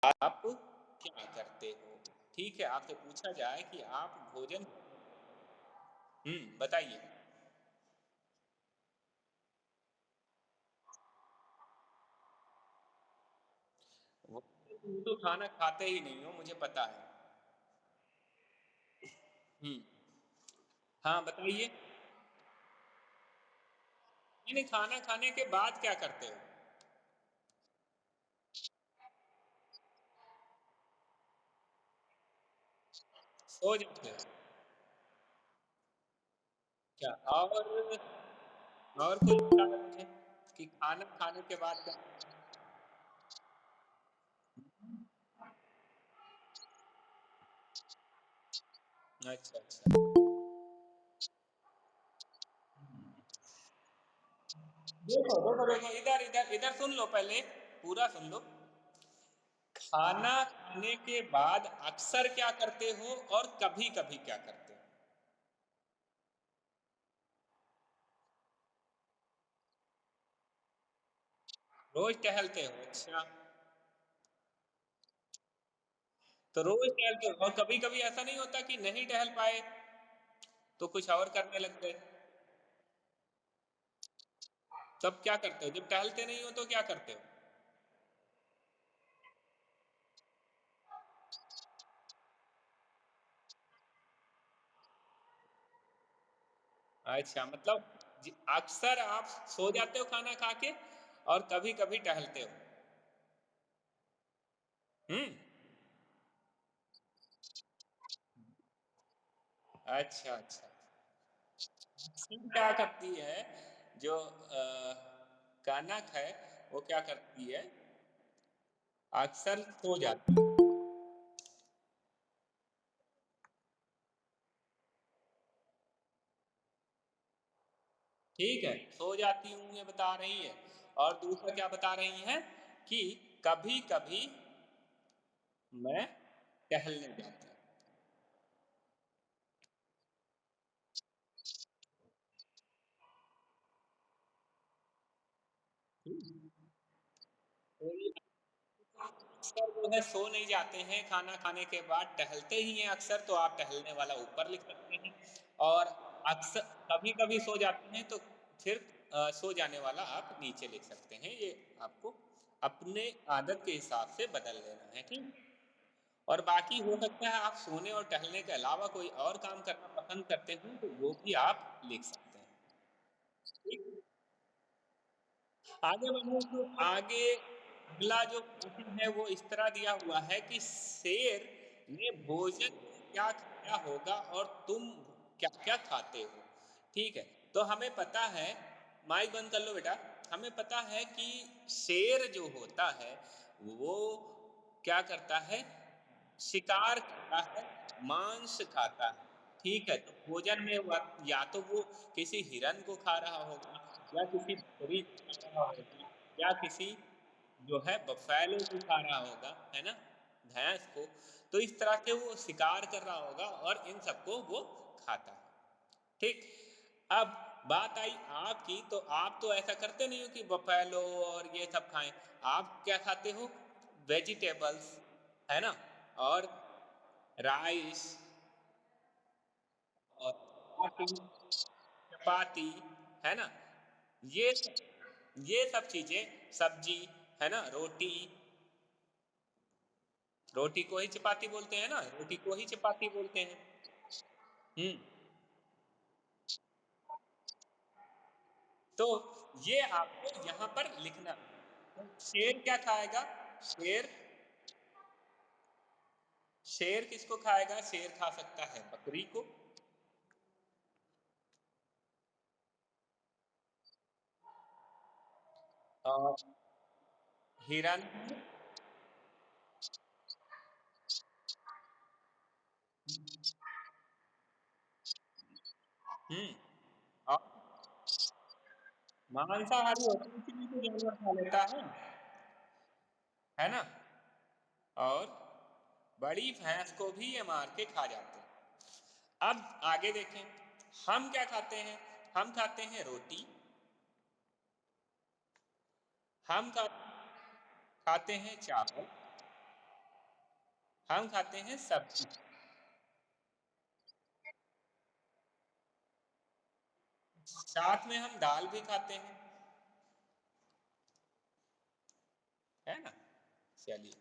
आप क्या करते हो? ठीक है, आपसे पूछा जाए कि आप भोजन बताइए। वो तुम तो खाना खाते ही नहीं हो, मुझे पता है। हुँ, हाँ, बताइए? नहीं, खाना खाने के बाद क्या करते हो? सो जाते हो? क्या और कुछ बताओ मुझे कि खाना खाने के बाद क्या? अच्छा, अच्छा। देखो, इधर इधर इधर सुन लो पहले, पूरा सुन लो। खाना खाने के बाद अक्सर क्या करते हो और कभी-कभी क्या करते हो? रोज़ टहलते हो, अच्छा। तो रोज़ टहलते हो और कभी-कभी ऐसा नहीं होता कि नहीं टहल पाए, तो कुछ और करने लग गए? तब क्या करते हो? जब टहलते नहीं हो तो क्या करते हो? अच्छा, मतलब अक्सर आप सो जाते हो खाना खा के और कभी-कभी टहलते हो। हुँ? अच्छा, अच्छा। सिंह क्या करती है, जो कानक है, वो क्या करती है, अक्सर सो जाती है। ठीक है, सो जाती हूँ ये बता रही है और दूसरा क्या बता रही हैं कि कभी-कभी मैं टहलने जाती हूँ। हुँ। तो ये अक्सर जो है सो नहीं जाते हैं, खाना खाने के बाद टहलते ही हैं अक्सर, तो आप टहलने वाला ऊपर लिख सकते हैं और अक्सर कभी-कभी सो जाते हैं, तो फिर सो जाने वाला आप नीचे लिख सकते हैं। ये आपको अपने आदत के हिसाब से बदल लेना है, ठीक? और बाकी हो सकता है आप सोने और टहलने के अलावा कोई और काम करना पसंद करते हों, तो वो भी आप लिख सकते हैं। ठीक? आगे बढ़े तो आगे अगला जो प्रश्न है वो इस तरह दिया हुआ है कि शेर ने भोजन में क्या खाया होगा और तुम क्या-क्या खाते हो? ठीक है, तो हमें पता है, माइक बंद कर लो बेटा। हमें पता है कि शेर जो होता है, वो क्या करता है? शिकार करता है, मांस खाता है। ठीक है, तो भोजन में या तो वो किसी हिरन को खा रहा होगा या किसी बकरी को खा रहा होगा या किसी जो है बफैलो को खा रहा होगा, है ना? भैंस को। तो इस तरह से वो शिकार कर रहा होगा और इन सबको वो खाता है। ठीक? अब बात आई आपकी, तो आप तो ऐसा करते नहीं हो कि बफैलो और ये सब खाएँ। आप क्या खाते हो? वेजिटेबल्स, है ना? और राइस और चपाती, है ना? ये ये सब चीज़ें, सब्ज़ी, है ना? रोटी, रोटी को ही चपाती बोलते हैं ना? रोटी को ही चपाती बोलते हैं। हुँ, तो ये आपको यहाँ पर लिखना है। तो शेर क्या खाएगा? शेर शेर किसको खाएगा? शेर खा सकता है बकरी को, और हिरन को, हुँ, और मांसाहारी होता है इसीलिए तो जानवर खा लेता है ना? और बड़ी भैंस को भी ये मार के खा जाते हैं। अब आगे देखें, हम क्या खाते हैं? हम खाते हैं रोटी, हम खाते हैं चावल, हम खाते हैं सब्जी। साथ में हम दाल भी खाते हैं, है ना? चलिए,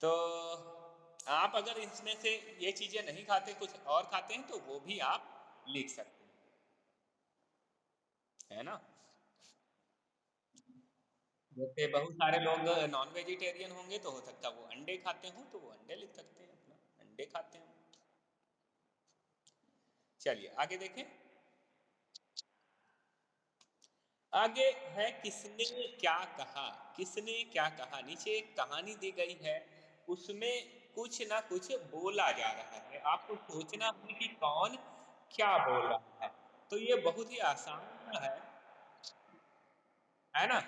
तो आप अगर इसमें से ये चीज़ें नहीं खाते, कुछ और खाते हैं, तो वो भी आप लिख सकते हैं, है ना? जैसे बहुत सारे लोग नॉन वेजिटेरियन होंगे, तो हो सकता है वो अंडे खाते हों, तो वो अंडे लिख सकते हैं अपना, अंडे खाते हों। चलिए, आगे देखें। आगे है किसने क्या कहा? किसने क्या कहा? नीचे एक कहानी दी गई है, उसमें कुछ ना कुछ बोला जा रहा है। आपको सोचना है कि कौन क्या बोल रहा है। तो ये बहुत ही आसान है ना?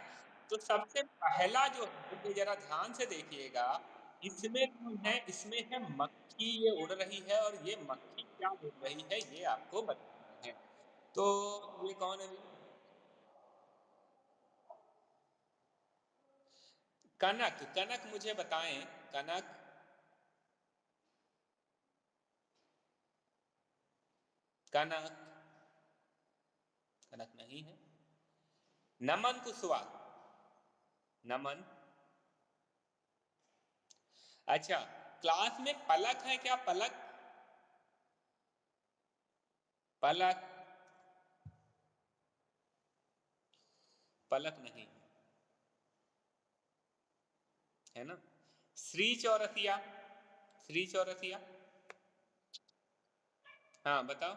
तो सबसे पहला जो है, ये ज़रा ध्यान से देखिएगा, इसमें कौन है? इसमें है मक्खी, ये उड़ रही है और ये मक्खी क्या बोल रही है, ये आपको बताना है। तो ये कौन है? कनक, कनक मुझे बताएँ, कनक, कनक, कनक नहीं है। नमन कुशवा, नमन। अच्छा, क्लास में पलक है क्या? पलक, पलक, पलक नहीं, है ना? श्री चौरसिया, श्री चौरसिया, हाँ, बताओ।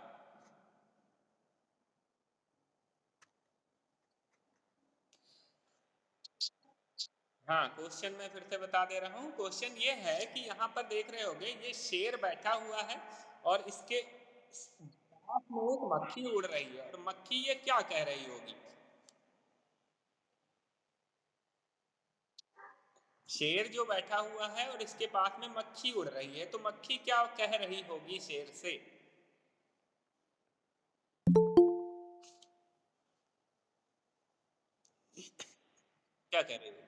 हाँ, क्वेश्चन मैं फिर से बता दे रहा हूँ। क्वेश्चन ये है कि यहाँ पर देख रहे होंगे, ये शेर बैठा हुआ है और इसके पास में एक मक्खी उड़ रही है, और मक्खी ये क्या कह रही होगी? शेर जो बैठा हुआ है और इसके पास में मक्खी उड़ रही है, तो मक्खी क्या कह रही होगी शेर से? क्या कह रही होगी?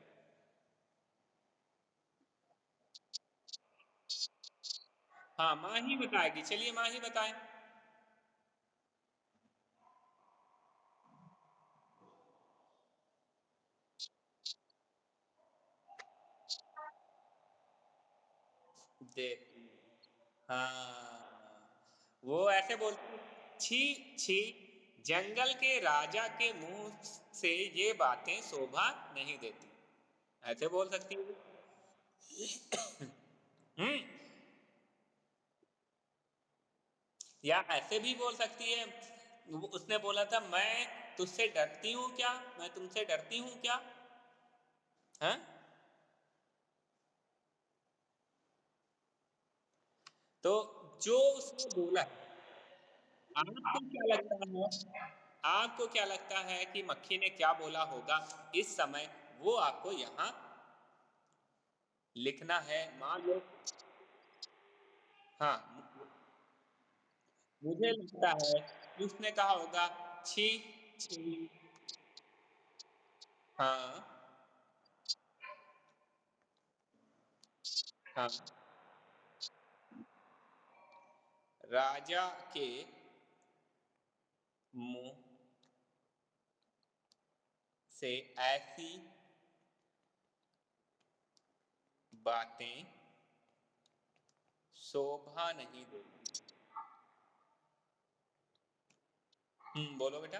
हाँ, माँ ही बताएगी। चलिए, माँ ही बताएं। देती, हाँ, वो ऐसे बोलती है, छी छी, जंगल के राजा के मुंह से ये बातें शोभा नहीं देती। ऐसे बोल सकती है। हम्म, या ऐसे भी बोल सकती है, उसने बोला था, मैं तुझसे डरती हूँ क्या? मैं तुमसे डरती हूँ क्या? हाँ, तो जो उसने बोला, आपको क्या लगता है, आपको क्या लगता है कि मक्खी ने क्या बोला होगा इस समय? वो आपको यहाँ लिखना है। मान लो, हाँ, मुझे लगता है कि उसने कहा होगा, छी छी, हाँ, हाँ, राजा के मुंह से ऐसी बातें शोभा नहीं देती। बोलो बेटा।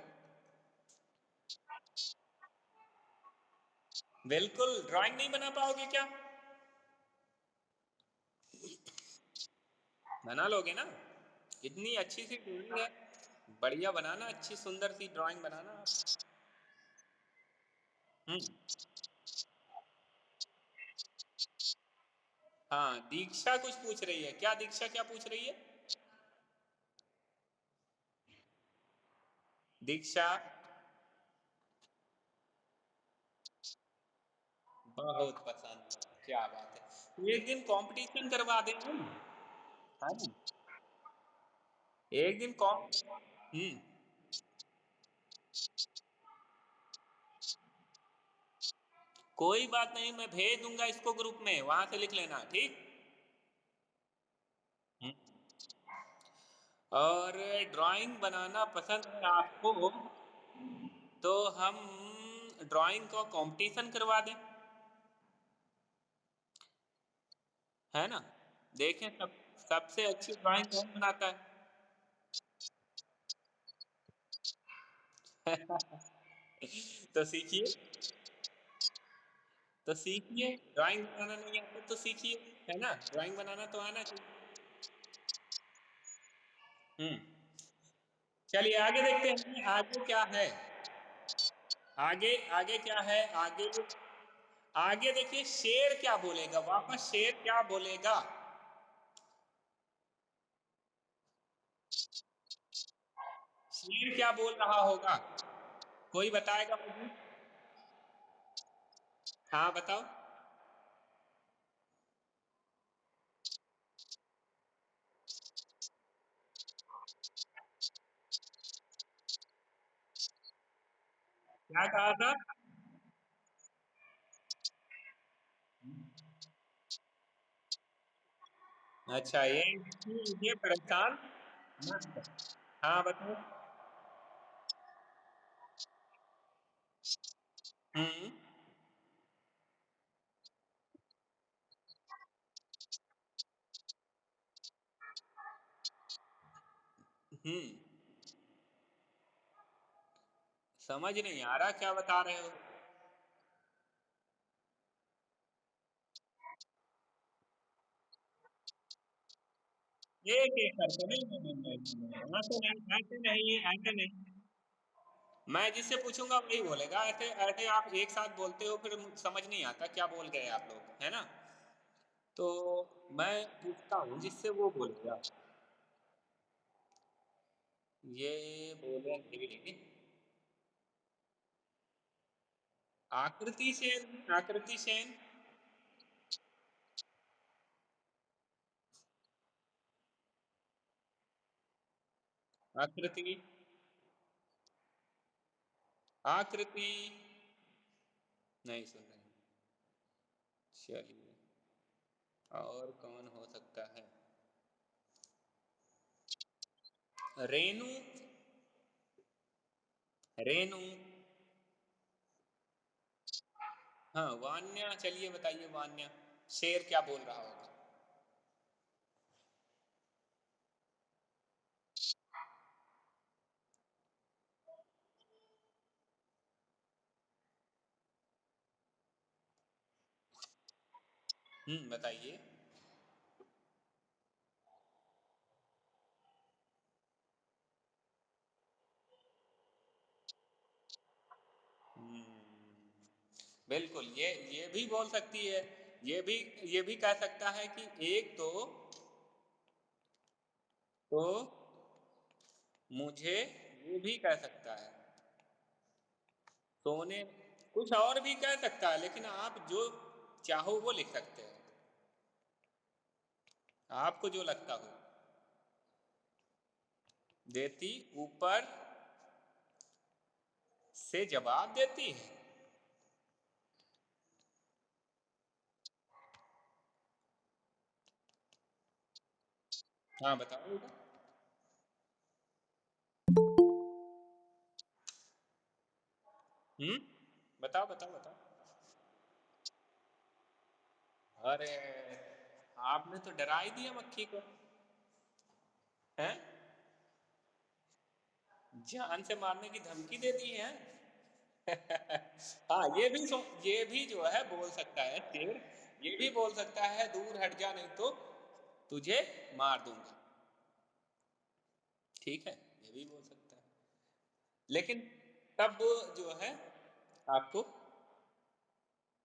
बिल्कुल, ड्राइंग नहीं बना पाओगे क्या? बना लोगे ना? इतनी अच्छी सी ड्राइंग है, बढ़िया बनाना, अच्छी सुंदर सी ड्राइंग बनाना आप। हम्म, हाँ, दीक्षा कुछ पूछ रही है क्या? दीक्षा क्या पूछ रही है? दीक्षा, बहुत पसंद, क्या बात है। एक दिन कंपटीशन करवा दें हम, है ना? एक दिन कॉम कोई बात नहीं, मैं भेज दूंगा इसको ग्रुप में, वहां से लिख लेना, ठीक? और ड्राइंग बनाना पसंद है आपको, तो हम ड्राइंग का कंपटीशन करवा दें, है ना? देखें सबसे अच्छी ड्राइंग कौन बनाता है। तो सीखिए, तो सीखिए, ड्राइंग बनाना नहीं आता तो सीखिए, है ना? ड्राइंग बनाना तो आना चाहिए। हुँ, चलिए आगे देखते हैं, आगे क्या है? आगे आगे क्या है? आगे देखिए शेर क्या बोलेगा? वापस शेर क्या बोलेगा? शेर क्या बोल रहा होगा? कोई बताएगा मुझे? हाँ, बताओ। क्या कहा था? अच्छा, ये परेशान मत कर। हाँ, बताओ। हुँ, हुँ, समझ नहीं आ रहा क्या बता रहे हो? एक-एक करके नहीं, नहीं, नहीं, नहीं, नहीं, ऐसे नहीं, ऐसे नहीं, ऐसे नहीं। मैं जिससे पूछूँगा वही बोलेगा, ऐसे ऐसे आप एक साथ बोलते हो फिर समझ नहीं आता क्या बोल गए आप लोग, है ना? तो मैं पूछता हूँ जिससे वो बोलेगा। ये बोलेंगे आकृति सेन, आकृति सेन, आकृति, आकृति, नहीं सुन रहे। चलिए, और कौन हो सकता है? रेनू, रेनू, हाँ, वान्या, चलिए बताइए वान्या, शेर क्या बोल रहा होगा? बताइए। हुँ, बिल्कुल, ये भी बोल सकती है, ये भी ये भी कह सकता है कि एक तो मुझे, ये भी कह सकता है, सोने, कुछ और भी कह सकता है, लेकिन आप जो चाहो वो लिख सकते हो, आपको जो लगता हो। देती ऊपर से जवाब देती है। हाँ, बताओ बेटा। हुँ, बताओ, बताओ, बताओ। अरे! आपने तो डरा ही दिया मक्खी को, हैं? जान से मारने की धमकी दे दी है? हाँ, ये भी जो है बोल सकता है शेर, ये भी बोल सकता है दूर हट जा नहीं तो तुझे मार दूँगा, ठीक है? ये भी बोल सकता है। लेकिन तब जो है आपको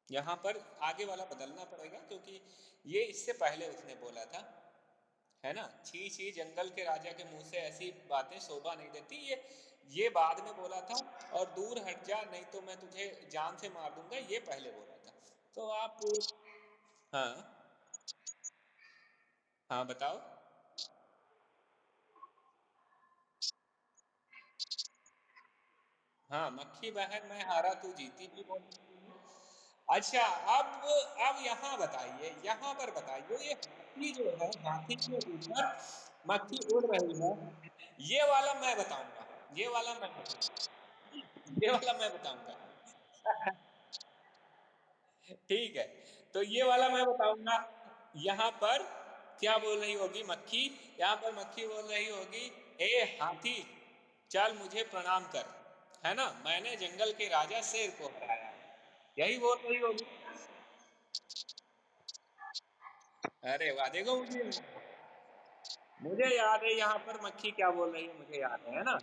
यहाँ पर आगे वाला बदलना पड़ेगा क्योंकि ये इससे पहले उसने बोला था, है ना? छी छी जंगल के राजा के मुँह से ऐसी बातें शोभा नहीं देती, ये बाद में बोला था, और दूर हट जा नहीं तो मैं तुझे जान से मार दूँगा, ये पहले बोला था। तो आप, हाँ, हाँ बताओ। हाँ, मक्खी बहन मैं हारा तू जीती भी बोल सकती हूँ। अच्छा, अब यहाँ बताइए, यहाँ पर बताइए, ये हाथी जो है, हाथी के ऊपर मक्खी उड़ रही है, ये वाला मैं बताऊंगा, ये वाला मैं बताऊंगा, ये वाला मैं बताऊंगा। ठीक है, तो ये वाला मैं बताऊंगा। यहाँ पर क्या बोल रही होगी मक्खी? यहाँ पर मक्खी बोल रही होगी, ए हाथी, चल मुझे प्रणाम कर, है ना, मैंने जंगल के राजा शेर को हराया। यही बोल रही होगी। अरे वाह, देखो मुझे याद है यहाँ पर मक्खी क्या बोल रही है, मुझे याद है ना।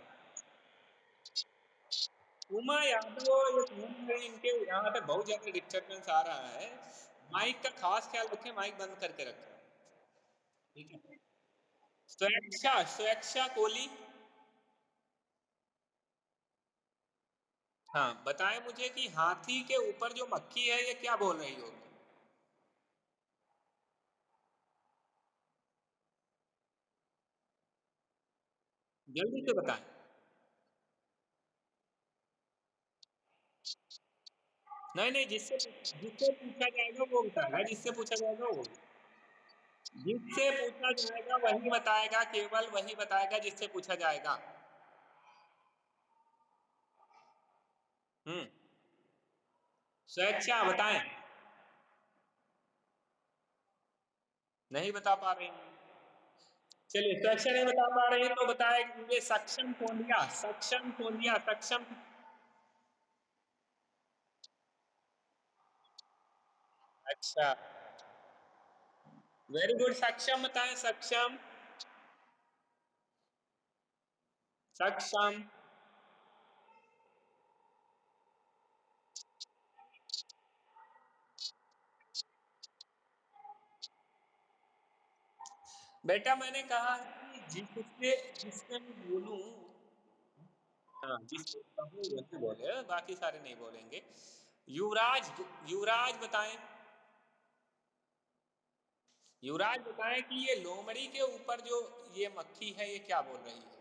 उमा यादव, ये सुन रही, इनके यहाँ से बहुत ज्यादा डिस्टरबेंस आ रहा है। माइक का खास ख्याल रखें, माइक बंद करके रखें। ठीक है। स्वेच्छा, स्वेच्छा कोहली। हाँ, बताएं मुझे कि हाथी के ऊपर जो मक्खी है ये क्या बोल रही होगी? जल्दी से बताएं। नहीं नहीं, जिससे जिससे पूछा जाएगा वो बताएगा, जिससे पूछा जाएगा वो, जिससे पूछा जाएगा वही बताएगा, केवल वही बताएगा जिससे पूछा जाएगा। हम्म। स्वेच्छा बताएं। नहीं बता पा रहे हैं। चलिए, स्वेच्छा नहीं बता पा रहे हैं तो बताएंगे सक्षम फोनिया, सक्षम फोनिया, सक्षम। अच्छा, वेरी गुड, सक्षम बताएं, सक्षम, सक्षम। बेटा मैंने कहा है कि जिससे जिससे मैं बोलूं, हाँ जिससे कहूं वही बोले, बाकी सारे नहीं बोलेंगे। युवराज, युवराज बताएं, युवराज बताएं कि ये लोमड़ी के ऊपर जो ये मक्खी है ये क्या बोल रही है?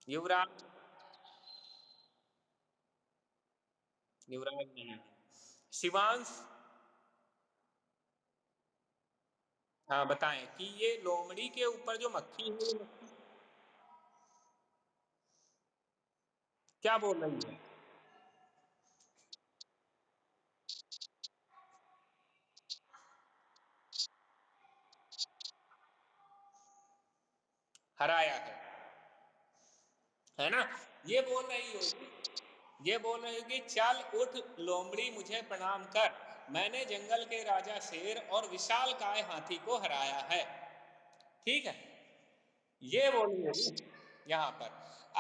युवराज, युवराज नहीं है। शिवांश, हाँ बताएं कि ये लोमड़ी के ऊपर जो मक्खी है ये मक्खी क्या बोल रही है? हराया है ना। ये बोल रही होगी, ये बोल रही होगी, चल उठ लोमड़ी मुझे प्रणाम कर, मैंने जंगल के राजा शेर और विशाल काय हाथी को हराया है। ठीक है, ये बोली होगी यहाँ पर।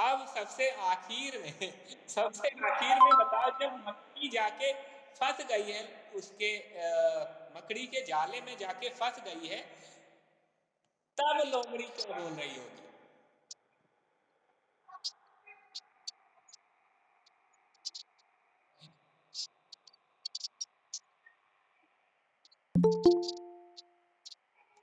अब सबसे आखिर में सबसे आखिर में बताओ, जब मक्खी जाके फंस गई है उसके मकड़ी के जाले में जाके फंस गई है, तब लोमड़ी क्या बोल रही होगी?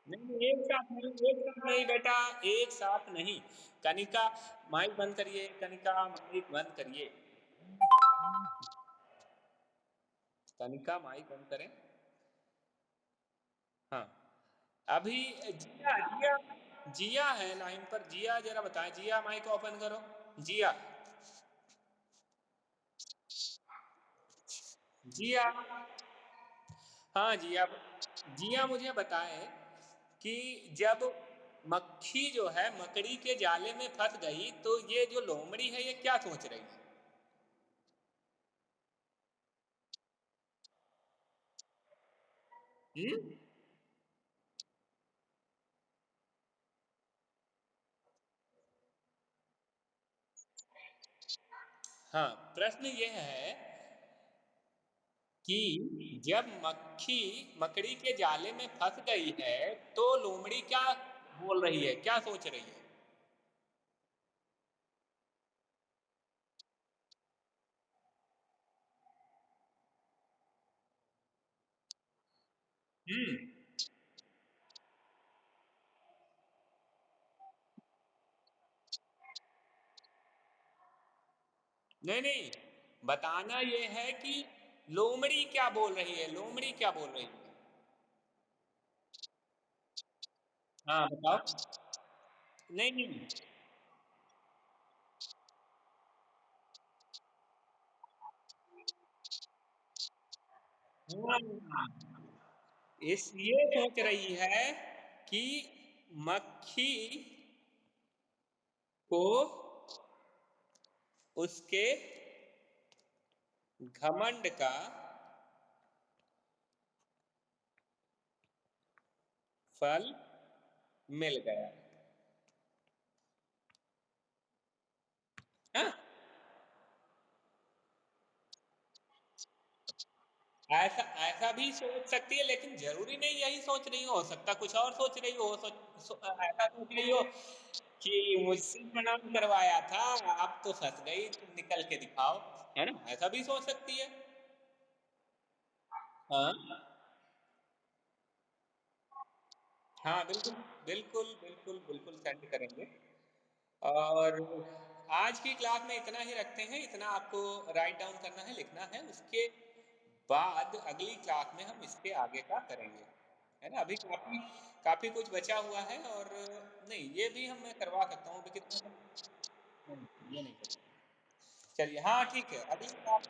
नहीं नहीं, एक साथ नहीं, एक साथ नहीं बेटा, एक साथ नहीं। कनिका, माइक बंद करिए, कनिका माइक बंद करिए, कनिका माइक बंद करें। हाँ, अभी जिया, जिया, जिया है लाइन पर, जिया जरा बताएं, जिया माइक ओपन करो, जिया, जिया। हाँ जिया, जिया मुझे बताएं कि जब मक्खी जो है मकड़ी के जाले में फंस गई तो ये जो लोमड़ी है ये क्या सोच रही है? हम्म। हाँ, प्रश्न ये है कि जब मक्खी मकड़ी के जाले में फंस गई है तो लोमड़ी क्या बोल रही है, क्या सोच रही है? हम्म। नहीं नहीं, बताना ये है कि लोमड़ी क्या बोल रही है? लोमड़ी क्या बोल रही है? हाँ, बताओ। नहीं, नहीं। हाँ, ये सोच रही है कि मक्खी को उसके घमंड का फल मिल गया। हाँ, ऐसा ऐसा भी सोच सकती है, लेकिन जरूरी नहीं यही सोच रही हो सकता कुछ और सोच रही हो, ऐसा सोच रही हो कि मुझसे प्रणाम करवाया था, अब तो फंस गई, तुम निकल के दिखाओ, है ना? ऐसा भी सोच सकती है। हाँ, हाँ, बिल्कुल, बिल्कुल, बिल्कुल, बिल्कुल सेंड करेंगे। और आज की क्लास में इतना ही रखते हैं, इतना आपको राइट डाउन करना है, लिखना है, उसके बाद अगली क्लास में हम इसके आगे का करेंगे, है ना? अभी काफ़ी काफ़ी कुछ बचा हुआ है, और नहीं, ये भी हम मैं करवा सकता हूँ, अभी कितना नहीं, ये नहीं कर, चलिए, हाँ, ठीक है, अगली क्लास